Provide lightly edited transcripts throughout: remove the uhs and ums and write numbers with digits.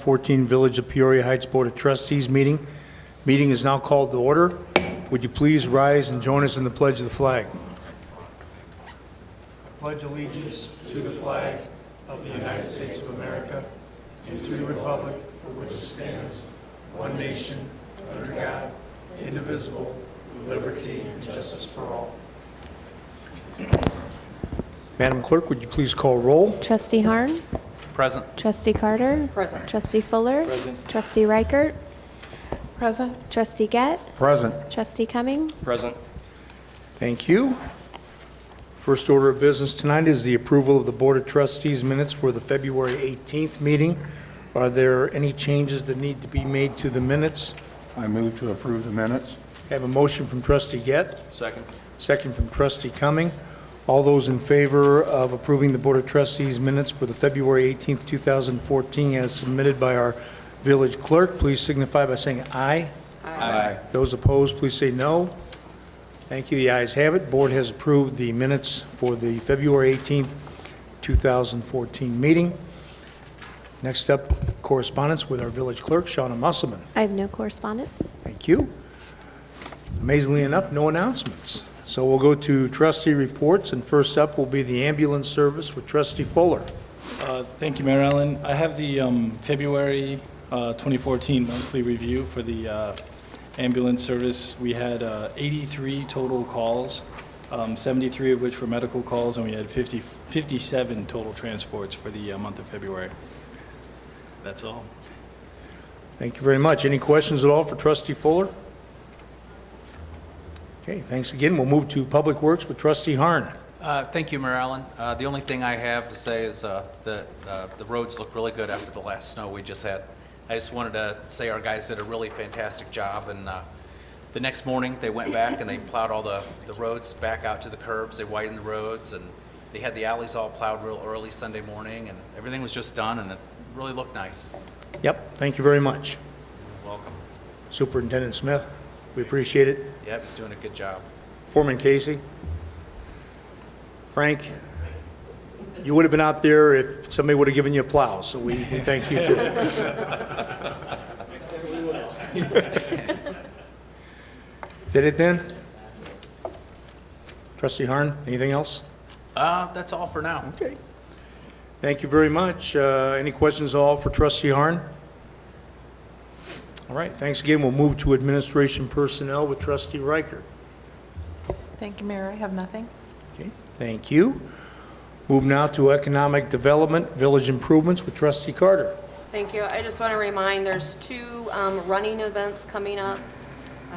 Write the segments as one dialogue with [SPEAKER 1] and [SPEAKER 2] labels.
[SPEAKER 1] 14 Village of Peoria Heights Board of Trustees meeting. Meeting is now called to order. Would you please rise and join us in the pledge of the flag? I pledge allegiance to the flag of the United States of America and to the republic for which it stands, one nation, under God, indivisible, with liberty and justice for all. Madam Clerk, would you please call roll?
[SPEAKER 2] Trustee Harn?
[SPEAKER 3] Present.
[SPEAKER 2] Trustee Carter?
[SPEAKER 4] Present.
[SPEAKER 2] Trustee Fuller?
[SPEAKER 3] Present.
[SPEAKER 2] Trustee Reichert?
[SPEAKER 4] Present.
[SPEAKER 2] Trustee Gett?
[SPEAKER 5] Present.
[SPEAKER 2] Trustee Cumming?
[SPEAKER 3] Present.
[SPEAKER 1] Thank you. First order of business tonight is the approval of the Board of Trustees minutes for the February 18th meeting. Are there any changes that need to be made to the minutes?
[SPEAKER 5] I move to approve the minutes.
[SPEAKER 1] I have a motion from Trustee Gett,
[SPEAKER 3] Second.
[SPEAKER 1] second from Trustee Cumming. All those in favor of approving the Board of Trustees minutes for the February 18th, 2014 as submitted by our village clerk, please signify by saying aye.
[SPEAKER 3] Aye.
[SPEAKER 1] Those opposed, please say no. Thank you. The ayes have it. Board has approved the minutes for the February 18th, 2014 meeting. Next up, correspondence with our village clerk, Shauna Musselman.
[SPEAKER 2] I have no correspondence.
[SPEAKER 1] Thank you. Amazingly enough, no announcements. So we'll go to trustee reports, and first up will be the ambulance service with Trustee Fuller.
[SPEAKER 6] Thank you, Mayor Allen. I have the February 2014 monthly review for the ambulance service. We had 83 total calls, 73 of which were medical calls, and we had 57 total transports for the month of February. That's all.
[SPEAKER 1] Thank you very much. Any questions at all for Trustee Fuller? Okay, thanks again. We'll move to Public Works with Trustee Harn.
[SPEAKER 3] Thank you, Mayor Allen. The only thing I have to say is that the roads look really good after the last snow we just had. I just wanted to say our guys did a really fantastic job, and the next morning they went back and they plowed all the roads back out to the curbs. They widened the roads, and they had the alleys all plowed real early Sunday morning, and everything was just done, and it really looked nice.
[SPEAKER 1] Yep, thank you very much.
[SPEAKER 3] You're welcome.
[SPEAKER 1] Superintendent Smith, we appreciate it.
[SPEAKER 3] Yep, he's doing a good job.
[SPEAKER 1] Foreman Casey. Frank, you would have been out there if somebody would have given you a plow, so we thank you too. Is that it then? Trustee Harn, anything else?
[SPEAKER 3] That's all for now.
[SPEAKER 1] Okay. Thank you very much. Any questions at all for Trustee Harn? All right, thanks again. We'll move to administration personnel with Trustee Reichert.
[SPEAKER 4] Thank you, Mayor. I have nothing.
[SPEAKER 1] Okay, thank you. Move now to economic development, village improvements with Trustee Carter.
[SPEAKER 7] Thank you. I just want to remind, there's two running events coming up.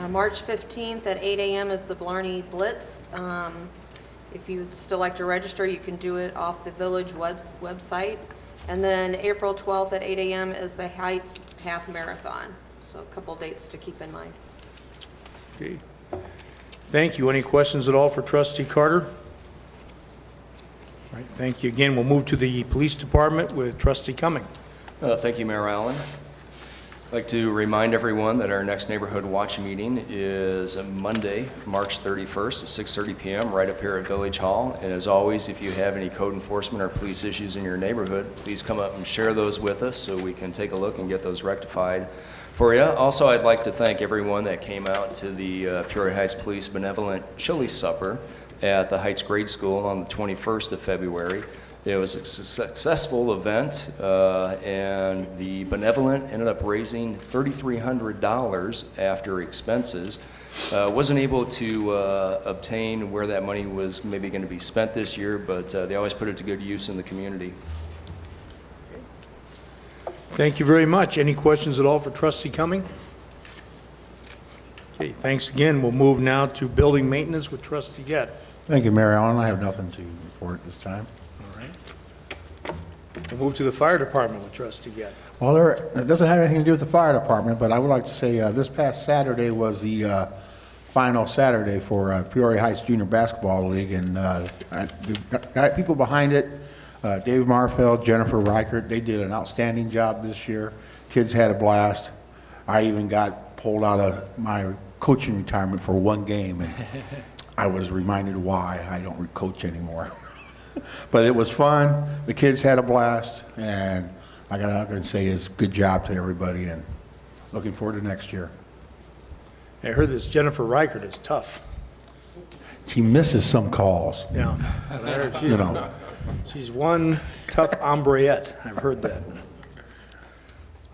[SPEAKER 7] March 15th at 8 a.m. is the Blarney Blitz. If you'd still like to register, you can do it off the village website. And then April 12th at 8 a.m. is the Heights Half Marathon. So a couple dates to keep in mind.
[SPEAKER 1] Okay. Thank you. Any questions at all for Trustee Carter? All right, thank you again. We'll move to the police department with Trustee Cumming.
[SPEAKER 8] Thank you, Mayor Allen. I'd like to remind everyone that our next Neighborhood Watch meeting is Monday, March 31st at 6:30 p.m. right up here at Village Hall. And as always, if you have any code enforcement or police issues in your neighborhood, please come up and share those with us so we can take a look and get those rectified for you. Also, I'd like to thank everyone that came out to the Peoria Heights Police Benevolent Chili Supper at the Heights Grade School on the 21st of February. It was a successful event, and the Benevolent ended up raising $3,300 after expenses. Wasn't able to obtain where that money was maybe going to be spent this year, but they always put it to good use in the community.
[SPEAKER 1] Thank you very much. Any questions at all for Trustee Cumming? Okay, thanks again. We'll move now to building maintenance with Trustee Gett.
[SPEAKER 5] Thank you, Mayor Allen. I have nothing to report this time.
[SPEAKER 1] All right. We'll move to the fire department with Trustee Gett.
[SPEAKER 5] Well, it doesn't have anything to do with the fire department, but I would like to say this past Saturday was the final Saturday for Peoria Heights Junior Basketball League, and the people behind it, Dave Marfeld, Jennifer Reichert, they did an outstanding job this year. Kids had a blast. I even got pulled out of my coaching retirement for one game, and I was reminded why I don't coach anymore. But it was fun. The kids had a blast, and I gotta say is good job to everybody, and looking forward to next year.
[SPEAKER 1] I heard this Jennifer Reichert is tough.
[SPEAKER 5] She misses some calls,
[SPEAKER 1] Yeah.
[SPEAKER 5] you know.
[SPEAKER 1] She's one tough hombreette. I've heard that.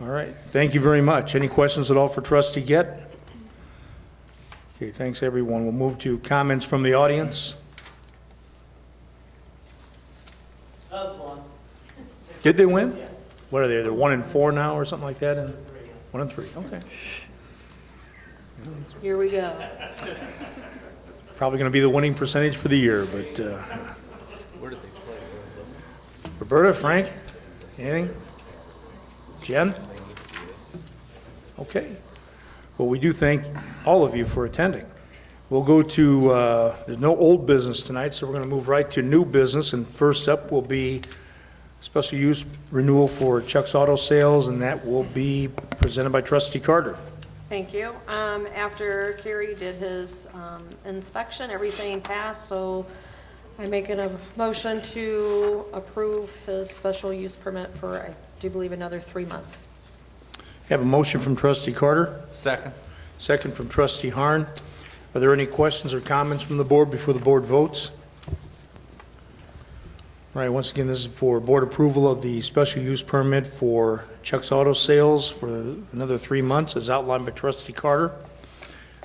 [SPEAKER 1] All right. Thank you very much. Any questions at all for Trustee Gett? Okay, thanks, everyone. We'll move to comments from the audience. Did they win? What are they? They're 1-4 now or something like that? 1-3, okay.
[SPEAKER 7] Here we go.
[SPEAKER 1] Probably going to be the winning percentage for the year, but,
[SPEAKER 3] Where did they play?
[SPEAKER 1] Roberta, Frank, anything? Jen? Okay. Well, we do thank all of you for attending. We'll go to, there's no old business tonight, so we're going to move right to new business, and first up will be special use renewal for Chuck's Auto Sales, and that will be presented by Trustee Carter.
[SPEAKER 7] Thank you. After Kerry did his inspection, everything passed, so I'm making a motion to approve his special use permit for, I do believe, another 3 months.
[SPEAKER 1] Have a motion from Trustee Carter,
[SPEAKER 3] Second.
[SPEAKER 1] second from Trustee Harn. Are there any questions or comments from the board before the board votes? All right, once again, this is for board approval of the special use permit for Chuck's Auto Sales for another 3 months, as outlined by Trustee Carter.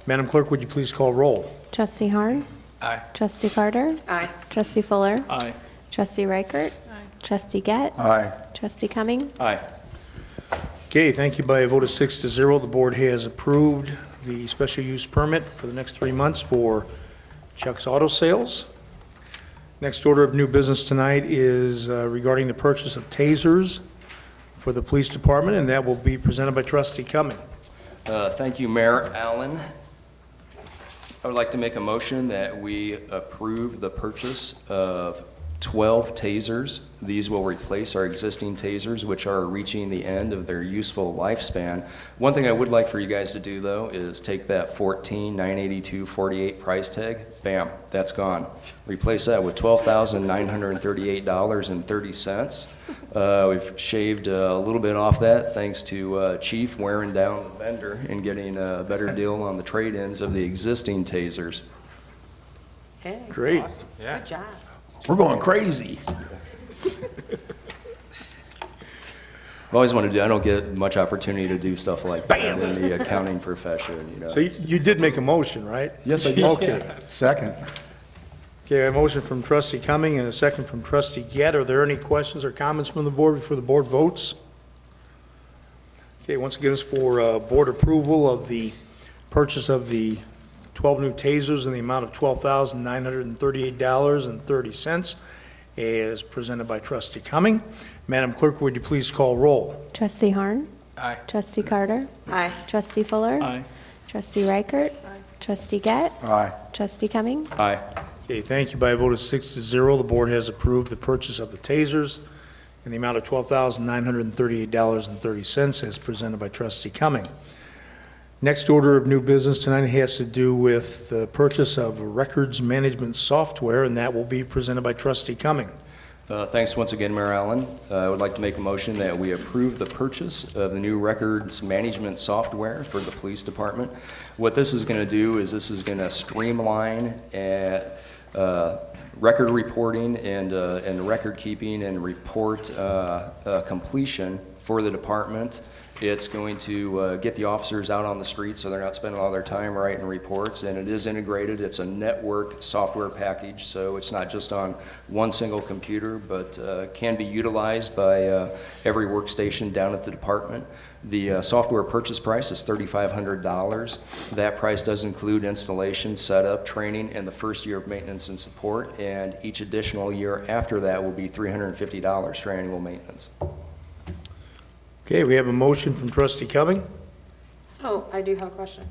[SPEAKER 1] Madam Clerk, would you please call roll?
[SPEAKER 2] Trustee Harn.
[SPEAKER 3] Aye.
[SPEAKER 2] Trustee Carter.
[SPEAKER 7] Aye.
[SPEAKER 2] Trustee Fuller.
[SPEAKER 6] Aye.
[SPEAKER 2] Trustee Reichert. Trustee Gett.
[SPEAKER 5] Aye.
[SPEAKER 2] Trustee Cumming.
[SPEAKER 8] Aye.
[SPEAKER 1] Okay, thank you. By a vote of 6-0, the board has approved the special use permit for the next 3 months for Chuck's Auto Sales. Next order of new business tonight is regarding the purchase of tasers for the police department, and that will be presented by Trustee Cumming.
[SPEAKER 8] Thank you, Mayor Allen. I would like to make a motion that we approve the purchase of 12 tasers. These will replace our existing tasers, which are reaching the end of their useful lifespan. One thing I would like for you guys to do, though, is take that $14,982.48 price tag, bam, that's gone. Replace that with $12,938.30. We've shaved a little bit off that, thanks to Chief wearing down the vendor and getting a better deal on the trade-ins of the existing tasers.
[SPEAKER 7] Hey,
[SPEAKER 1] Great.
[SPEAKER 3] Awesome. Yeah.
[SPEAKER 7] good job.
[SPEAKER 5] We're going crazy.
[SPEAKER 8] I've always wanted to do, I don't get much opportunity to do stuff like that in the accounting profession, you know.
[SPEAKER 1] So you did make a motion, right?
[SPEAKER 8] Yes, I did.
[SPEAKER 1] Okay.
[SPEAKER 5] Second.
[SPEAKER 1] Okay, a motion from Trustee Cumming and a second from Trustee Gett. Are there any questions or comments from the board before the board votes? Okay, once again, it's for board approval of the purchase of the 12 new tasers in the amount of $12,938.30 as presented by Trustee Cumming. Madam Clerk, would you please call roll?
[SPEAKER 2] Trustee Harn.
[SPEAKER 3] Aye.
[SPEAKER 2] Trustee Carter.
[SPEAKER 7] Aye.
[SPEAKER 2] Trustee Fuller.
[SPEAKER 6] Aye.
[SPEAKER 2] Trustee Reichert. Trustee Gett.
[SPEAKER 5] Aye.
[SPEAKER 2] Trustee Cumming.
[SPEAKER 8] Aye.
[SPEAKER 1] Okay, thank you. By a vote of 6-0, the board has approved the purchase of the tasers in the amount of $12,938.30 as presented by Trustee Cumming. Next order of new business tonight has to do with the purchase of records management software, and that will be presented by Trustee Cumming.
[SPEAKER 8] Thanks once again, Mayor Allen. I would like to make a motion that we approve the purchase of the new records management software for the police department. What this is going to do is this is going to streamline record reporting and record keeping and report completion for the department. It's going to get the officers out on the street so they're not spending all their time writing reports, and it is integrated. It's a network software package, so it's not just on one single computer, but can be utilized by every workstation down at the department. The software purchase price is $3,500. That price does include installation, setup, training, and the first year of maintenance and support, and each additional year after that will be $350 for annual maintenance.
[SPEAKER 1] Okay, we have a motion from Trustee Cumming.
[SPEAKER 7] So I do have a question.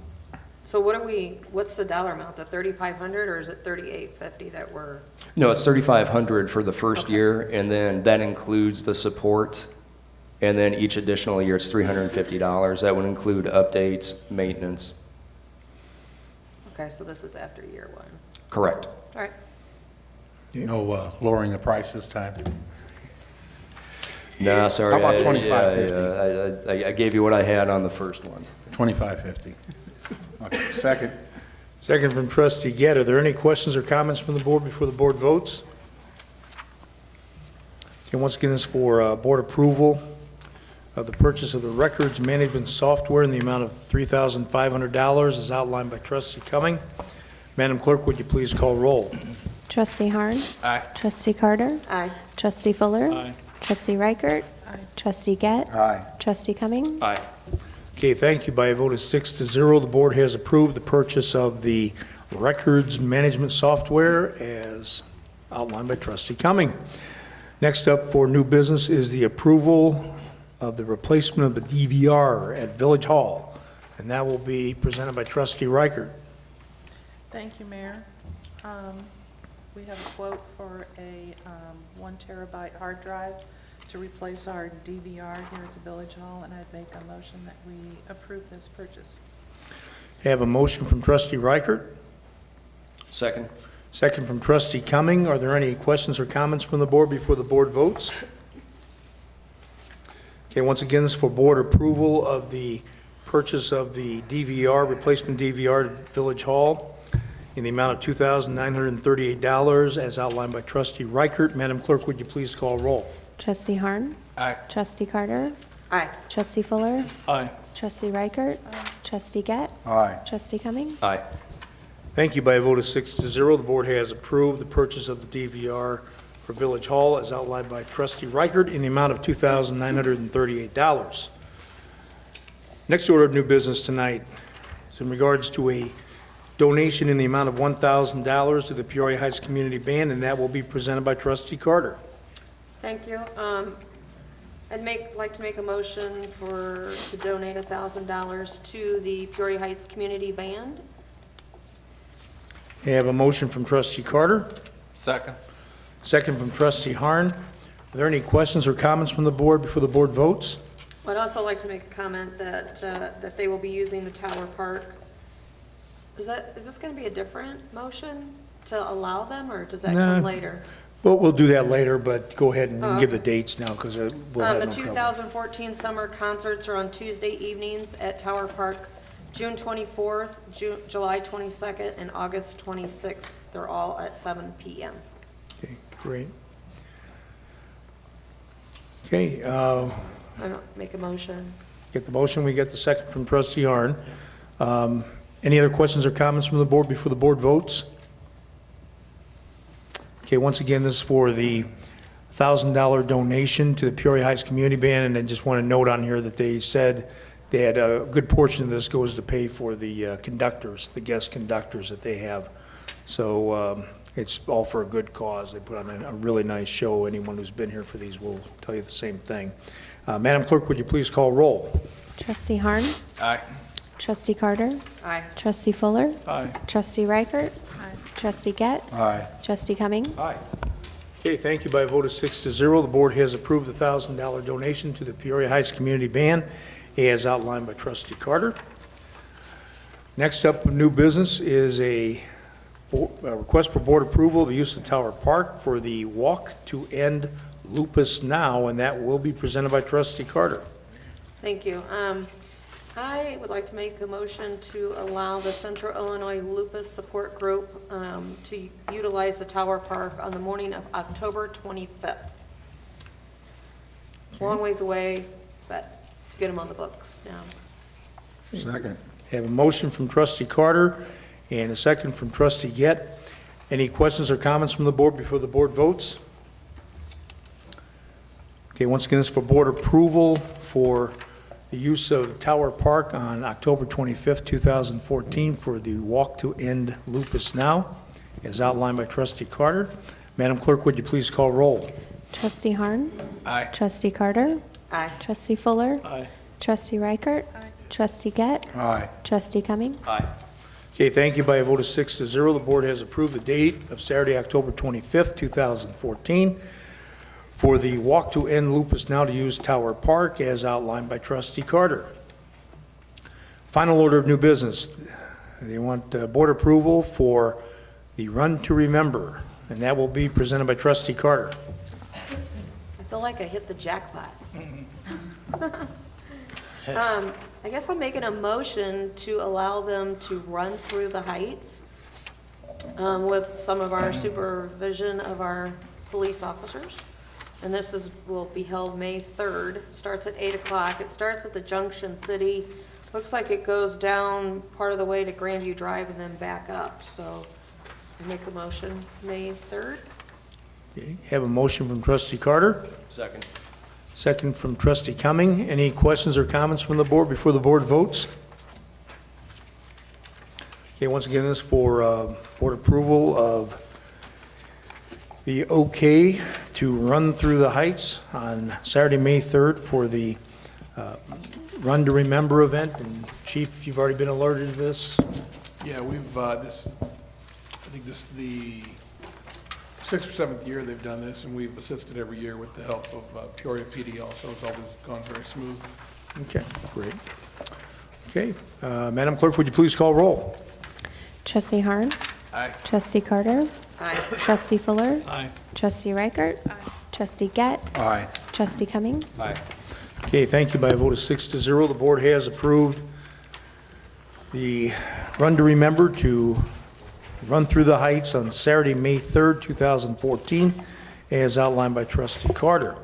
[SPEAKER 7] So what's the dollar amount, the 3,500 or is it 3,850 that we're,
[SPEAKER 8] No, it's $3,500 for the first
[SPEAKER 7] Okay.
[SPEAKER 8] year, and then that includes the support, and then each additional year it's $350. That would include updates, maintenance.
[SPEAKER 7] okay, so this is after year one.
[SPEAKER 8] Correct.
[SPEAKER 7] All right.
[SPEAKER 5] No lowering the price this time.
[SPEAKER 8] No, sorry.
[SPEAKER 5] How about
[SPEAKER 8] I-
[SPEAKER 5] 25.50?
[SPEAKER 8] I gave you what I had on the first one.
[SPEAKER 5] 25.50. Okay, second.
[SPEAKER 1] Second from trustee Gett. Are there any questions or comments from the board before the board votes? Okay, once again, this is for board approval of the purchase of the records management software in the amount of $3,500 as outlined by trustee Cumming. Madam Clerk, would you please call roll?
[SPEAKER 2] Trustee Harn.
[SPEAKER 3] Aye.
[SPEAKER 2] Trustee Carter.
[SPEAKER 7] Aye.
[SPEAKER 2] Trustee Fuller.
[SPEAKER 6] Aye.
[SPEAKER 2] Trustee Reichert. Trustee Gett.
[SPEAKER 5] Aye.
[SPEAKER 2] Trustee Cumming.
[SPEAKER 8] Aye.
[SPEAKER 1] Okay, thank you. By a vote of 6-0, the board has approved the purchase of the records management software as outlined by trustee Cumming. Next up for new business is the approval of the replacement of the DVR at Village Hall, and that will be presented by trustee Reichert.
[SPEAKER 4] Thank you, Mayor. We have a quote for a 1 terabyte hard drive to replace our DVR here at the Village Hall, and I'd make a motion that we approve this purchase.
[SPEAKER 1] I have a motion from trustee Reichert,
[SPEAKER 8] Second?
[SPEAKER 1] second from trustee Cumming. Are there any questions or comments from the board before the board votes? Okay, once again, this is for board approval of the purchase of the DVR, replacement DVR at Village Hall in the amount of $2,938 as outlined by trustee Reichert. Madam Clerk, would you please call roll?
[SPEAKER 2] Trustee Harn.
[SPEAKER 3] Aye.
[SPEAKER 2] Trustee Carter.
[SPEAKER 7] Aye.
[SPEAKER 2] Trustee Fuller.
[SPEAKER 6] Aye.
[SPEAKER 2] Trustee Reichert. Trustee Gett.
[SPEAKER 5] Aye.
[SPEAKER 2] Trustee Cumming.
[SPEAKER 8] Aye.
[SPEAKER 1] Thank you. By a vote of 6-0, the board has approved the purchase of the DVR for Village Hall as outlined by trustee Reichert in the amount of $2,938. Next order of new business tonight is in regards to a donation in the amount of $1,000 to the Peoria Heights Community Band, and that will be presented by trustee Carter.
[SPEAKER 7] Thank you. Like to make a motion to donate $1,000 to the Peoria Heights Community Band.
[SPEAKER 1] I have a motion from trustee Carter,
[SPEAKER 3] Second.
[SPEAKER 1] second from trustee Harn. Are there any questions or comments from the board before the board votes?
[SPEAKER 7] I'd also like to make a comment that they will be using the Tower Park. Is this going to be a different motion to allow them, or does that
[SPEAKER 1] No.
[SPEAKER 7] come later?
[SPEAKER 1] Well, we'll do that later, but go ahead and
[SPEAKER 7] Oh,
[SPEAKER 1] give
[SPEAKER 7] okay.
[SPEAKER 1] the dates now, because we'll have
[SPEAKER 7] The
[SPEAKER 1] no trouble.
[SPEAKER 7] 2014 summer concerts are on Tuesday evenings at Tower Park, June 24th, July 22nd, and August 26th. They're all at 7 p.m.
[SPEAKER 1] Okay, great. Okay,
[SPEAKER 7] I don't make a motion.
[SPEAKER 1] get the motion, we get the second from trustee Harn. Any other questions or comments from the board before the board votes? Okay, once again, this is for the $1,000 donation to the Peoria Heights Community Band, and I just want to note on here that they said they had a good portion of this goes to pay for the conductors, the guest conductors that they have. So it's all for a good cause. They put on a really nice show. Anyone who's been here for these will tell you the same thing. Madam Clerk, would you please call roll?
[SPEAKER 2] Trustee Harn.
[SPEAKER 3] Aye.
[SPEAKER 2] Trustee Carter.
[SPEAKER 7] Aye.
[SPEAKER 2] Trustee Fuller.
[SPEAKER 6] Aye.
[SPEAKER 2] Trustee Reichert.
[SPEAKER 4] Aye.
[SPEAKER 2] Trustee Gett.
[SPEAKER 5] Aye.
[SPEAKER 2] Trustee Cumming.
[SPEAKER 8] Aye.
[SPEAKER 1] Okay, thank you. By a vote of 6-0, the board has approved the $1,000 donation to the Peoria Heights Community Band as outlined by trustee Carter. Next up, new business is a request for board approval of the use of Tower Park for the Walk to End Lupus Now, and that will be presented by trustee Carter.
[SPEAKER 7] Thank you. I would like to make a motion to allow the Central Illinois Lupus Support Group to utilize the Tower Park on the morning of October 25th. Long ways away, but get them on the books now.
[SPEAKER 5] Second.
[SPEAKER 1] I have a motion from trustee Carter and a second from trustee Gett. Any questions or comments from the board before the board votes? Okay, once again, this is for board approval for the use of Tower Park on October 25th, 2014 for the Walk to End Lupus Now, as outlined by trustee Carter. Madam Clerk, would you please call roll?
[SPEAKER 2] Trustee Harn.
[SPEAKER 3] Aye.
[SPEAKER 2] Trustee Carter.
[SPEAKER 7] Aye.
[SPEAKER 2] Trustee Fuller.
[SPEAKER 6] Aye.
[SPEAKER 2] Trustee Reichert. Trustee Gett.
[SPEAKER 5] Aye.
[SPEAKER 2] Trustee Cumming.
[SPEAKER 8] Aye.
[SPEAKER 1] Okay, thank you. By a vote of 6-0, the board has approved the date of Saturday, October 25th, 2014 for the Walk to End Lupus Now to use Tower Park as outlined by trustee Carter. Final order of new business. They want board approval for the Run to Remember, and that will be presented by trustee Carter.
[SPEAKER 7] I feel like I hit the jackpot. I guess I'm making a motion to allow them to run through the heights with some of our supervision of our police officers. And this will be held May 3rd. It starts at 8 o'clock. It starts at the Junction City. Looks like it goes down part of the way to Grandview Drive and then back up. So I make a motion, May 3rd.
[SPEAKER 1] Okay, have a motion from trustee Carter,
[SPEAKER 8] Second.
[SPEAKER 1] second from trustee Cumming. Any questions or comments from the board before the board votes? Okay, once again, this is for board approval of the okay to run through the heights on Saturday, May 3rd for the Run to Remember event. And Chief, you've already been alerted to this?
[SPEAKER 9] Yeah, we've, I think this is the 6th or 7th year they've done this, and we've assisted every year with the help of Peoria PD also. It's always gone very smooth.
[SPEAKER 1] Okay, great. Okay, Madam Clerk, would you please call roll?
[SPEAKER 2] Trustee Harn.
[SPEAKER 3] Aye.
[SPEAKER 2] Trustee Carter.
[SPEAKER 7] Aye.
[SPEAKER 2] Trustee Fuller.
[SPEAKER 6] Aye.
[SPEAKER 2] Trustee Reichert. Trustee Gett.
[SPEAKER 5] Aye.
[SPEAKER 2] Trustee Cumming.
[SPEAKER 8] Aye.
[SPEAKER 1] Okay, thank you. By a vote of 6-0, the board has approved the Run to Remember to run through the heights on Saturday, May 3rd, 2014, as outlined by trustee Carter.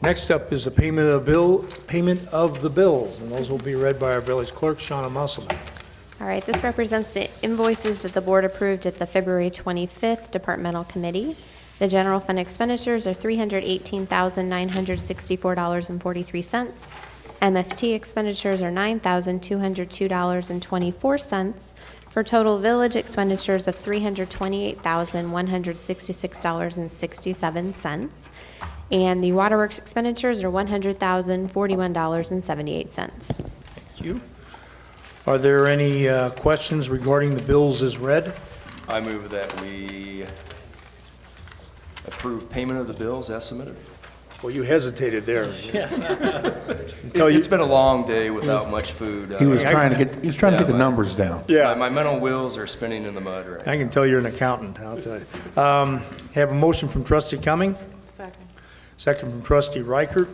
[SPEAKER 1] Next up is the payment of the bills, and those will be read by our village clerk, Shauna Musselman.
[SPEAKER 2] All right, this represents the invoices that the board approved at the February 25th departmental committee. The general fund expenditures are $318,964.43. MFT expenditures are $9,202.24, for total village expenditures of $328,166.67. And the waterworks expenditures are $100,041.78.
[SPEAKER 1] Thank you. Are there any questions regarding the bills as read?
[SPEAKER 8] I move that we approve payment of the bills as submitted.
[SPEAKER 1] Well, you hesitated there.
[SPEAKER 8] It's been a long day without much food.
[SPEAKER 5] He was trying to get the
[SPEAKER 8] my-
[SPEAKER 5] numbers down.
[SPEAKER 8] My mental wheels are spinning in the mud right now.
[SPEAKER 1] I can tell you're an accountant, I'll tell you. Have a motion from trustee Cumming,
[SPEAKER 4] Second.
[SPEAKER 1] second from trustee Reichert.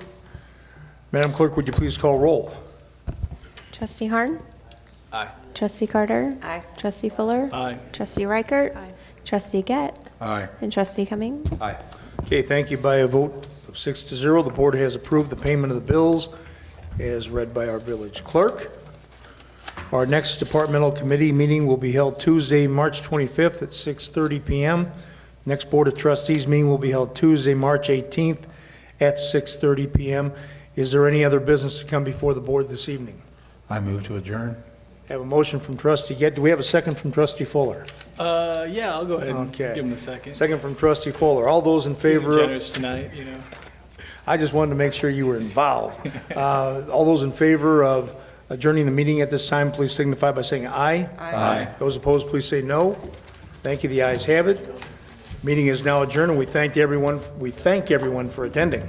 [SPEAKER 1] Madam Clerk, would you please call roll?
[SPEAKER 2] Trustee Harn.
[SPEAKER 3] Aye.
[SPEAKER 2] Trustee Carter.
[SPEAKER 7] Aye.
[SPEAKER 2] Trustee Fuller.
[SPEAKER 6] Aye.
[SPEAKER 2] Trustee Reichert.
[SPEAKER 4] Aye.
[SPEAKER 2] Trustee Gett.
[SPEAKER 5] Aye.
[SPEAKER 2] And Trustee Cumming.
[SPEAKER 8] Aye.
[SPEAKER 1] Okay, thank you. By a vote of 6-0, the board has approved the payment of the bills as read by our village clerk. Our next departmental committee meeting will be held Tuesday, March 25th at 6:30 PM. Next Board of Trustees meeting will be held Tuesday, March 18th at 6:30 PM. Is there any other business to come before the board this evening?
[SPEAKER 5] I move to adjourn.
[SPEAKER 1] Have a motion from trustee Gett. Do we have a second from trustee Fuller?
[SPEAKER 6] Yeah, I'll go ahead and
[SPEAKER 1] Okay.
[SPEAKER 6] give him a second.
[SPEAKER 1] Second from trustee Fuller. All those in favor of...
[SPEAKER 6] Generous tonight, you know.
[SPEAKER 1] I just wanted to make sure you were involved. All those in favor of adjourning the meeting at this time, please signify by saying aye.
[SPEAKER 5] Aye.
[SPEAKER 1] Those opposed, please say no. Thank you. The ayes have it. Meeting is now adjourned, and we thank everyone for attending.